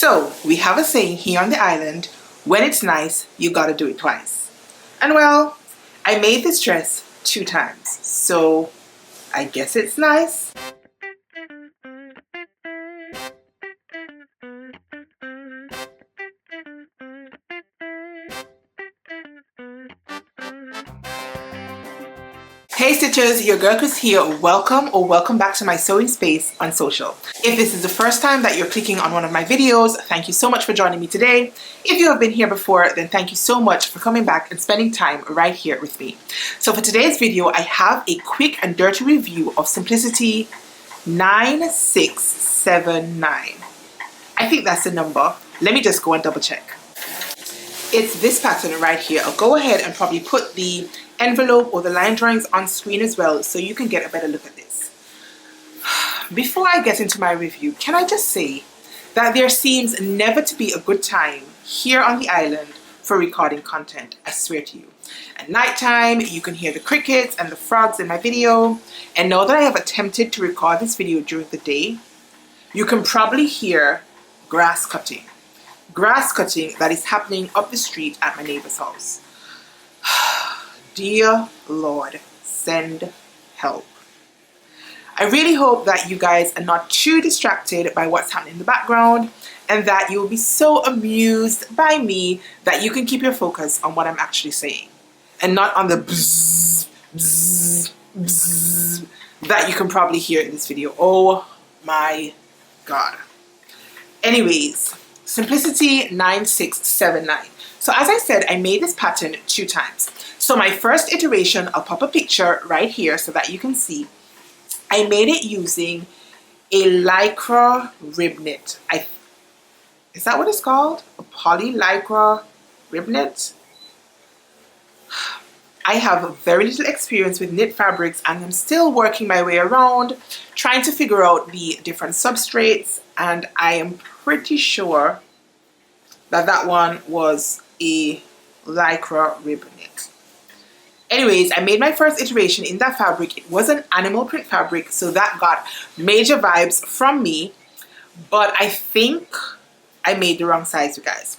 So we have a saying here on the island, when it's nice, you gotta do it twice. And well, I made this dress 2 times, so I guess it's nice. Hey Stitchers, your girl Kris here. Welcome back to my sewing space on social. If this is the first time that you're clicking on one of my videos, thank you so much for joining me today. If you have been here before, then thank you so much for coming back and spending time right here with me. So for today's video, I have a quick and dirty review of Simplicity 9679. I think that's the number. Let me just go and double check. It's this pattern right here. I'll go ahead and probably put the envelope or the line drawings on screen as well so you can get a better look at this. Before I get into my review, can I just say that there seems never to be a good time here on the island for recording content, I swear to you. At nighttime, you can hear the crickets and the frogs in my video, and now that I have attempted to record this video during the day, you can probably hear grass cutting. Grass cutting that is happening up the street at my neighbor's house. Dear Lord, send help. I really hope that you guys are not too distracted by what's happening in the background and that you'll be so amused by me that you can keep your focus on what I'm actually saying and not on the bzzz, bzzz, bzzz that you can probably hear in this video. Oh my God. Anyways, Simplicity 9679. So as I said, I made this pattern 2 times. So my first iteration, I'll pop a picture right here so that you can see. I made it using a lycra rib knit. Is that what it's called? A poly lycra rib knit? I have very little experience with knit fabrics and I'm still working my way around, trying to figure out the different substrates, and I am pretty sure that that one was a lycra rib knit. Anyways, I made my first iteration in that fabric. It was an animal print fabric, so that got major vibes from me, but I think I made the wrong size, you guys.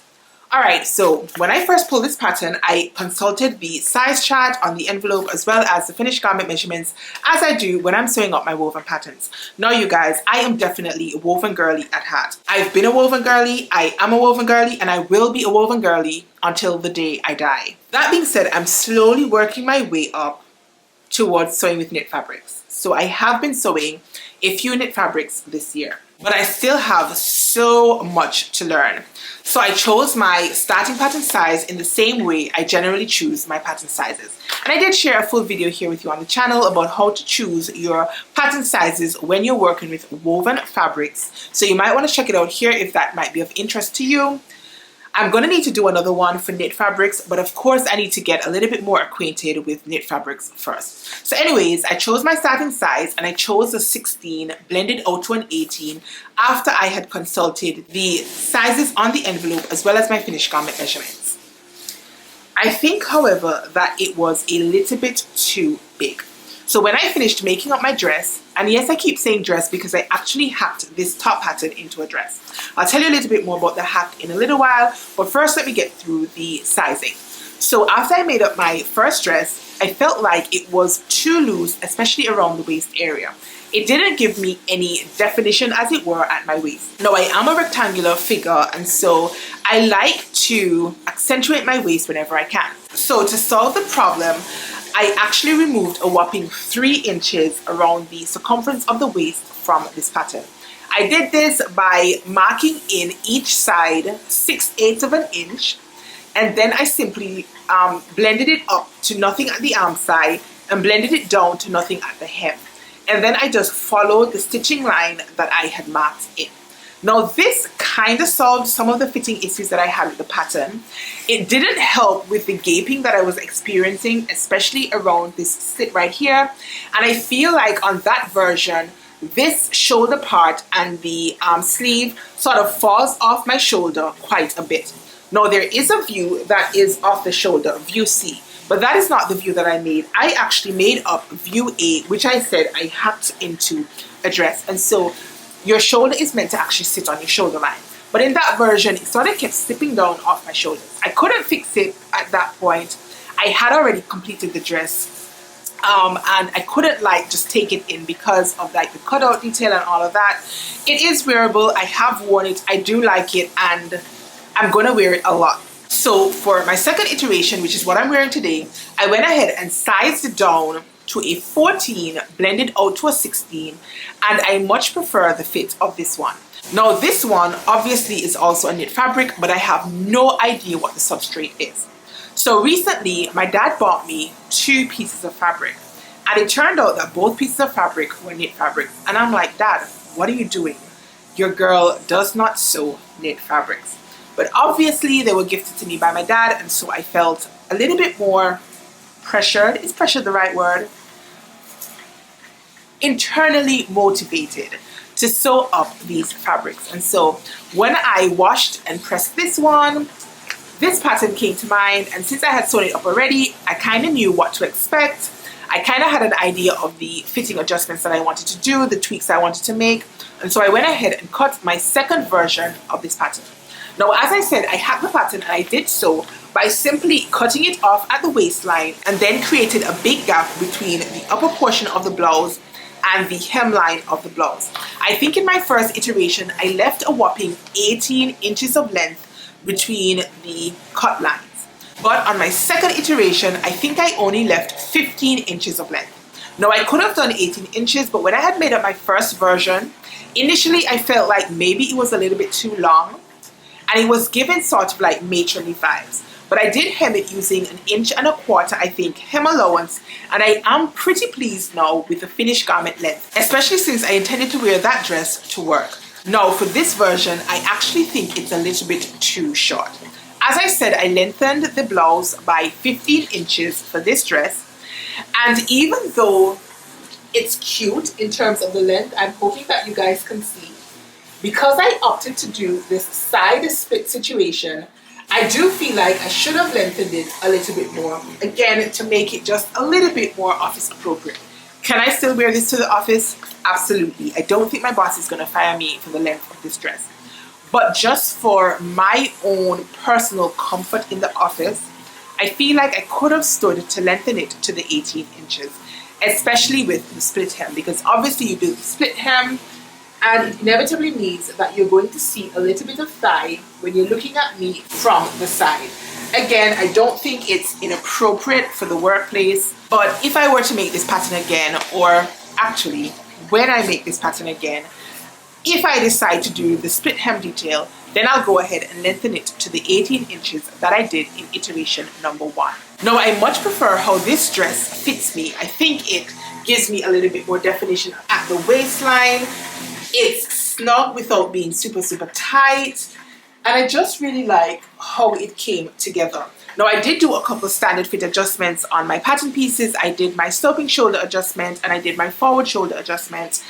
Alright, so when I first pulled this pattern, I consulted the size chart on the envelope as well as the finished garment measurements, as I do when I'm sewing up my woven patterns. Now you guys, I am definitely a woven girly at heart. I've been a woven girly, I am a woven girly, and I will be a woven girly until the day I die. That being said, I'm slowly working my way up towards sewing with knit fabrics. So I have been sewing a few knit fabrics this year, but I still have so much to learn. So I chose my starting pattern size in the same way I generally choose my pattern sizes. And I did share a full video here with you on the channel about how to choose your pattern sizes when you're working with woven fabrics. So you might want to check it out here if that might be of interest to you. I'm going to need to do another one for knit fabrics, but of course I need to get a little bit more acquainted with knit fabrics first. So anyways, I chose my starting size and I chose a 16, blended out to an 18 after I had consulted the sizes on the envelope as well as my finished garment measurements. I think, however, that it was a little bit too big. So when I finished making up my dress, and yes, I keep saying dress because I actually hacked this top pattern into a dress. I'll tell you a little bit more about the hack in a little while, but first let me get through the sizing. So after I made up my first dress, I felt like it was too loose, especially around the waist area. It didn't give me any definition, as it were, at my waist. Now, I am a rectangular figure, and so I like to accentuate my waist whenever I can. So to solve the problem, I actually removed a whopping 3 inches around the circumference of the waist from this pattern. I did this by marking in each side 6/8 of an inch, and then I simply blended it up to nothing at the arm side and blended it down to nothing at the hem. And then I just followed the stitching line that I had marked in. Now this kind of solved some of the fitting issues that I had with the pattern. It didn't help with the gaping that I was experiencing, especially around this slit right here. And I feel like on that version, this shoulder part and the sleeve sort of falls off my shoulder quite a bit. Now there is a view that is off the shoulder, view C, but that is not the view that I made. I actually made up view A, which I said I hacked into a dress. And so your shoulder is meant to actually sit on your shoulder line. But in that version, it sort of kept slipping down off my shoulders. I couldn't fix it at that point. I had already completed the dress. And I couldn't like just take it in because of like the cutout detail and all of that. It is wearable. I have worn it. I do like it, and I'm gonna wear it a lot. So for my second iteration, which is what I'm wearing today, I went ahead and sized it down to a 14, blended out to a 16, and I much prefer the fit of this one. Now this one obviously is also a knit fabric, but I have no idea what the substrate is. So recently my dad bought me 2 pieces of fabric, and it turned out that both pieces of fabric were knit fabric, and I'm like, Dad, what are you doing? Your girl does not sew knit fabrics. But obviously they were gifted to me by my dad, and so I felt a little bit more pressured. Is pressure the right word? Internally motivated to sew up these fabrics. And so when I washed and pressed this one, this pattern came to mind, and since I had sewn it up already, I kind of knew what to expect. I kind of had an idea of the fitting adjustments that I wanted to do, the tweaks I wanted to make, and so I went ahead and cut my second version of this pattern. Now, as I said, I had the pattern, and I did so by simply cutting it off at the waistline and then created a big gap between the upper portion of the blouse and the hemline of the blouse. I think in my first iteration, I left a whopping 18 inches of length between the cut lines. But on my second iteration, I think I only left 15 inches of length. Now, I could have done 18 inches, but when I had made up my first version, initially I felt like maybe it was a little bit too long, and it was given sort of like matronly vibes. But I did hem it using 1.25 inches, I think, hem allowance, and I am pretty pleased now with the finished garment length, especially since I intended to wear that dress to work. Now, for this version, I actually think it's a little bit too short. As I said, I lengthened the blouse by 15 inches for this dress, and even though it's cute in terms of the length, I'm hoping that you guys can see, because I opted to do this side split situation, I do feel like I should have lengthened it a little bit more, again, to make it just a little bit more office appropriate. Can I still wear this to the office? Absolutely. I don't think my boss is going to fire me for the length of this dress. But just for my own personal comfort in the office, I feel like I could have stood to lengthen it to the 18 inches, especially with the split hem, because obviously you do the split hem, and it inevitably means that you're going to see a little bit of thigh when you're looking at me from the side. Again, I don't think it's inappropriate for the workplace, but if I were to make this pattern again, or actually, when I make this pattern again, if I decide to do the split hem detail, then I'll go ahead and lengthen it to the 18 inches that I did in iteration number 1. Now, I much prefer how this dress fits me. I think it gives me a little bit more definition at the waistline. It's snug without being super, super tight. And I just really like how it came together. Now, I did do a couple standard fit adjustments on my pattern pieces. I did my sloping shoulder adjustment, and I did my forward shoulder adjustment.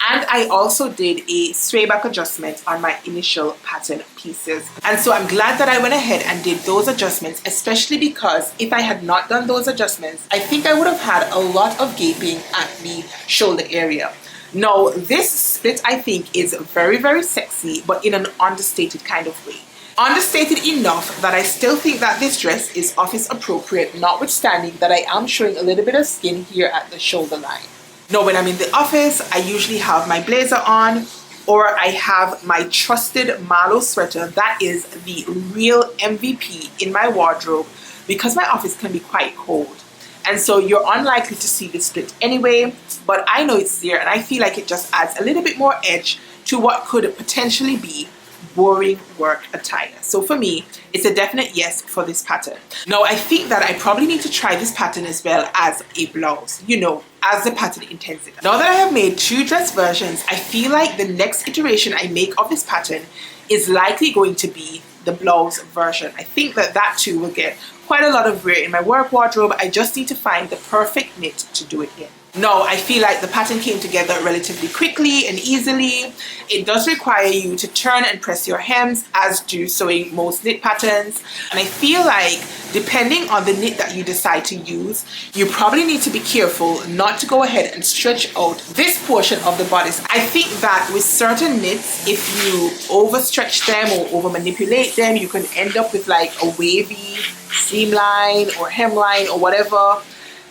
And I also did a sway back adjustment on my initial pattern pieces. And so I'm glad that I went ahead and did those adjustments, especially because if I had not done those adjustments, I think I would have had a lot of gaping at the shoulder area. Now, this split, I think, is very, very sexy, but in an understated kind of way. Understated enough that I still think that this dress is office appropriate, notwithstanding that I am showing a little bit of skin here at the shoulder line. Now, when I'm in the office, I usually have my blazer on, or I have my trusted Marlowe sweater. That is the real MVP in my wardrobe, because my office can be quite cold. And so you're unlikely to see this split anyway, but I know it's there, and I feel like it just adds a little bit more edge to what could potentially be boring work attire. So for me, it's a definite yes for this pattern. Now, I think that I probably need to try this pattern as well as a blouse, you know, as the pattern intends it. Now that I have made 2 dress versions, I feel like the next iteration I make of this pattern is likely going to be the blouse version. I think that that too will get quite a lot of wear in my work wardrobe. I just need to find the perfect knit to do it in. No, I feel like the pattern came together relatively quickly and easily. It does require you to turn and press your hems, as do sewing most knit patterns. And I feel like depending on the knit that you decide to use, you probably need to be careful not to go ahead and stretch out this portion of the bodice. I think that with certain knits, if you overstretch them or over manipulate them, you can end up with like a wavy seam line or hemline or whatever.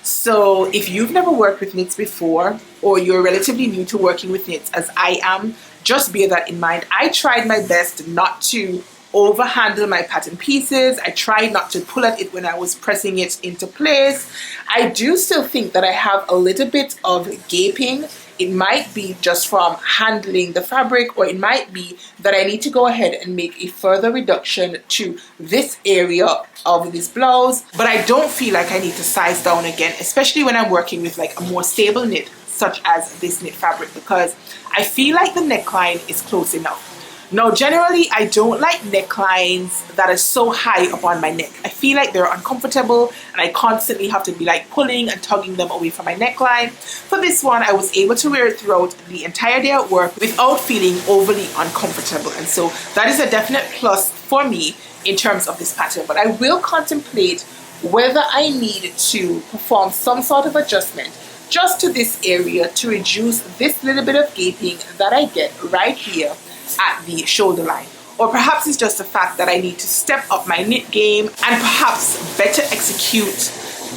So if you've never worked with knits before, or you're relatively new to working with knits as I am, just bear that in mind. I tried my best not to overhandle my pattern pieces. I tried not to pull at it when I was pressing it into place. I do still think that I have a little bit of gaping. It might be just from handling the fabric, or it might be that I need to go ahead and make a further reduction to this area of this blouse. But I don't feel like I need to size down again, especially when I'm working with like a more stable knit such as this knit fabric, because I feel like the neckline is close enough. Now, generally, I don't like necklines that are so high up on my neck. I feel like they're uncomfortable and I constantly have to be like pulling and tugging them away from my neckline. For this one, I was able to wear it throughout the entire day at work without feeling overly uncomfortable. And so that is a definite plus for me in terms of this pattern. But I will contemplate whether I need to perform some sort of adjustment just to this area to reduce this little bit of gaping that I get right here at the shoulder line. Or perhaps it's just the fact that I need to step up my knit game and perhaps better execute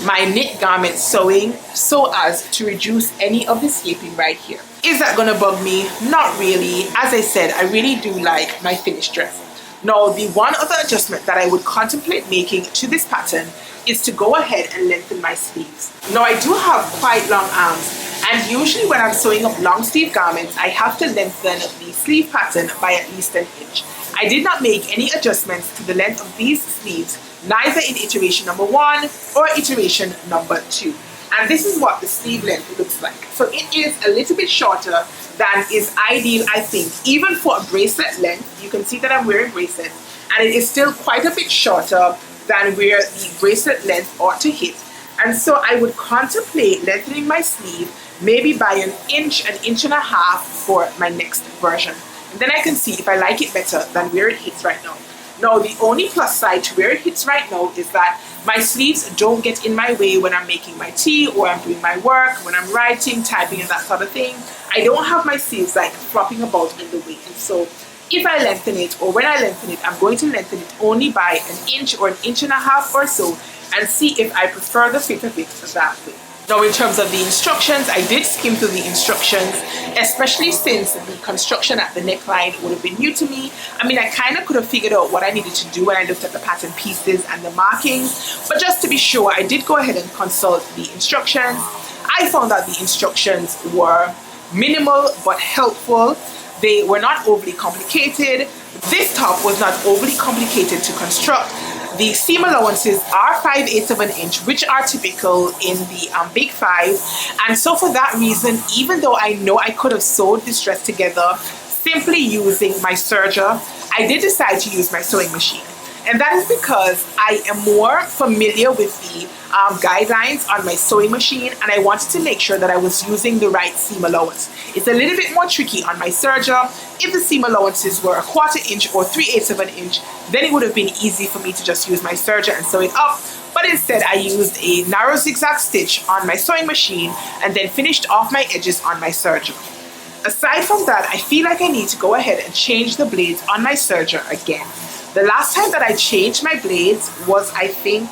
my knit garment sewing so as to reduce any of this gaping right here. Is that gonna bug me? Not really. As I said, I really do like my finished dress. Now, the one other adjustment that I would contemplate making to this pattern is to go ahead and lengthen my sleeves. Now, I do have quite long arms, and usually when I'm sewing up long sleeve garments, I have to lengthen the sleeve pattern by at least an inch. I did not make any adjustments to the length of these sleeves, neither in iteration number 1 or iteration number 2. And this is what the sleeve length looks like. So it is a little bit shorter than is ideal, I think, even for a bracelet length. You can see that I'm wearing bracelets, and it is still quite a bit shorter than where the bracelet length ought to hit. And so I would contemplate lengthening my sleeve maybe by an inch and a half for my next version. And then I can see if I like it better than where it hits right now. Now, the only plus side to where it hits right now is that my sleeves don't get in my way when I'm making my tea or I'm doing my work, when I'm writing, typing, and that sort of thing. I don't have my sleeves like flopping about in the way. And so if I lengthen it, or when I lengthen it, I'm going to lengthen it only by an inch or an inch and a half or so, and see if I prefer the fit of it that way. Now, in terms of the instructions, I did skim through the instructions, especially since the construction at the neckline would have been new to me. I mean, I kind of could have figured out what I needed to do when I looked at the pattern pieces and the markings, but just to be sure, I did go ahead and consult the instructions. I found that the instructions were minimal but helpful. They were not overly complicated. This top was not overly complicated to construct. The seam allowances are 5/8 of an inch, which are typical in the Big 5. And so for that reason, even though I know I could have sewed this dress together simply using my serger, I did decide to use my sewing machine. And that is because I am more familiar with the guidelines on my sewing machine, and I wanted to make sure that I was using the right seam allowance. It's a little bit more tricky on my serger. If the seam allowances were 1/4 inch or 3/8 of an inch, then it would have been easy for me to just use my serger and sew it up. But instead, I used a narrow zigzag stitch on my sewing machine and then finished off my edges on my serger. Aside from that, I feel like I need to go ahead and change the blades on my serger again. The last time that I changed my blades was, I think,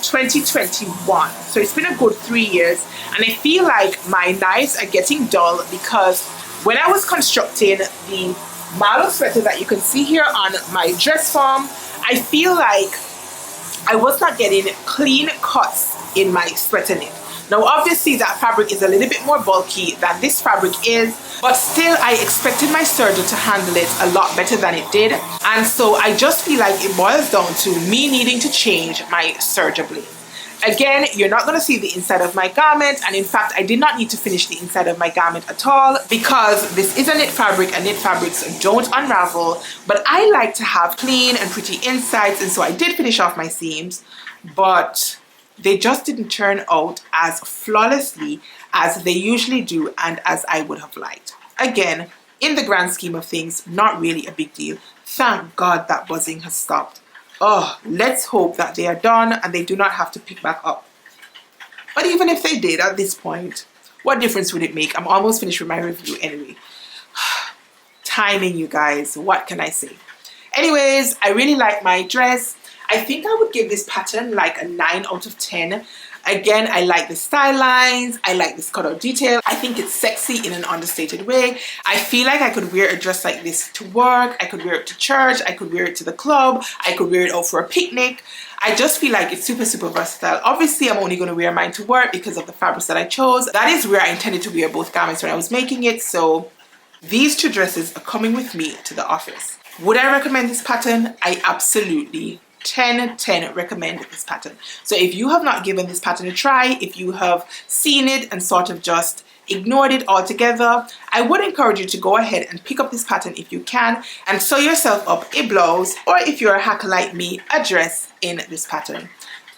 2021. So it's been a good 3 years, and I feel like my knives are getting dull because when I was constructing the Marlowe sweater that you can see here on my dress form, I feel like I was not getting clean cuts in my sweater knit. Now, obviously, that fabric is a little bit more bulky than this fabric is, but still, I expected my serger to handle it a lot better than it did. And so I just feel like it boils down to me needing to change my serger blade. Again, you're not going to see the inside of my garment, and in fact, I did not need to finish the inside of my garment at all because this is a knit fabric and knit fabrics don't unravel, but I like to have clean and pretty insides, and so I did finish off my seams, but they just didn't turn out as flawlessly as they usually do and as I would have liked. Again, in the grand scheme of things, not really a big deal. Thank God that buzzing has stopped. Oh, let's hope that they are done and they do not have to pick back up. But even if they did at this point, what difference would it make? I'm almost finished with my review anyway. Timing, you guys, what can I say? Anyways, I really like my dress. I think I would give this pattern like a 9 out of 10. Again, I like the style lines. I like this cutout detail. I think it's sexy in an understated way. I feel like I could wear a dress like this to work. I could wear it to church. I could wear it to the club. I could wear it out for a picnic. I just feel like it's super, super versatile. Obviously, I'm only going to wear mine to work because of the fabrics that I chose. That is where I intended to wear both garments when I was making it. So these two dresses are coming with me to the office. Would I recommend this pattern? I absolutely 10 recommend this pattern. So if you have not given this pattern a try, if you have seen it and sort of just ignored it altogether, I would encourage you to go ahead and pick up this pattern if you can and sew yourself up a blouse, or if you're a hacker like me, a dress in this pattern.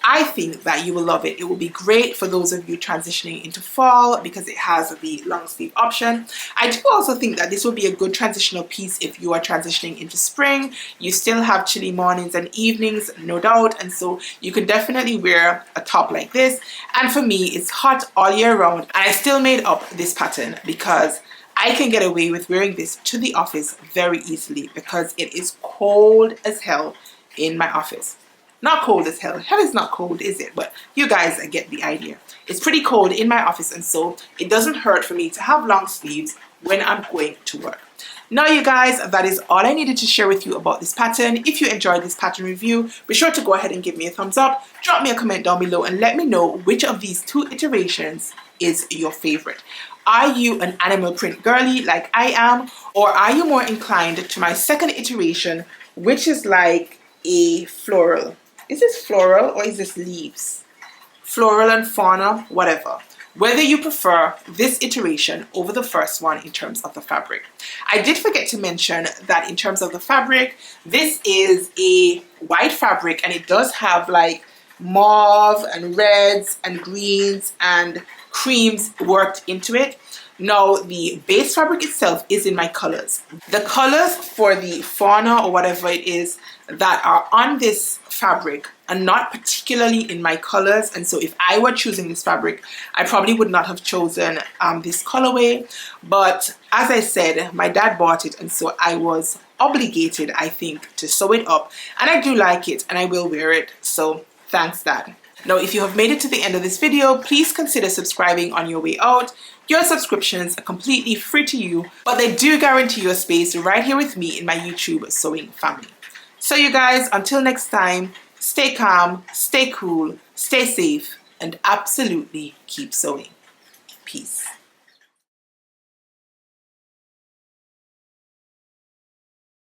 I think that you will love it. It will be great for those of you transitioning into fall because it has the long sleeve option. I do also think that this will be a good transitional piece if you are transitioning into spring. You still have chilly mornings and evenings, no doubt, and so you could definitely wear a top like this. And for me, it's hot all year round, and I still made up this pattern because I can get away with wearing this to the office very easily because it is cold as hell in my office. Not cold as hell. Hell is not cold, is it? But you guys get the idea. It's pretty cold in my office, and so it doesn't hurt for me to have long sleeves when I'm going to work. Now, you guys, that is all I needed to share with you about this pattern. If you enjoyed this pattern review, be sure to go ahead and give me a thumbs up. Drop me a comment down below and let me know which of these two iterations is your favorite. Are you an animal print girly like I am, or are you more inclined to my second iteration, which is like a floral? Is this floral or is this leaves? Floral and fauna, whatever. Whether you prefer this iteration over the first one in terms of the fabric. I did forget to mention that in terms of the fabric, this is a white fabric and it does have like mauve and reds and greens and creams worked into it. Now, the base fabric itself is in my colors. The colors for the fauna or whatever it is that are on this fabric are not particularly in my colors, and so if I were choosing this fabric, I probably would not have chosen this colorway. But as I said, my dad bought it, and so I was obligated, I think, to sew it up, and I do like it and I will wear it, so thanks, Dad. Now, if you have made it to the end of this video, please consider subscribing on your way out. Your subscriptions are completely free to you, but they do guarantee your space right here with me in my YouTube sewing family. So you guys, until next time, stay calm, stay cool, stay safe, and absolutely keep sewing. Peace.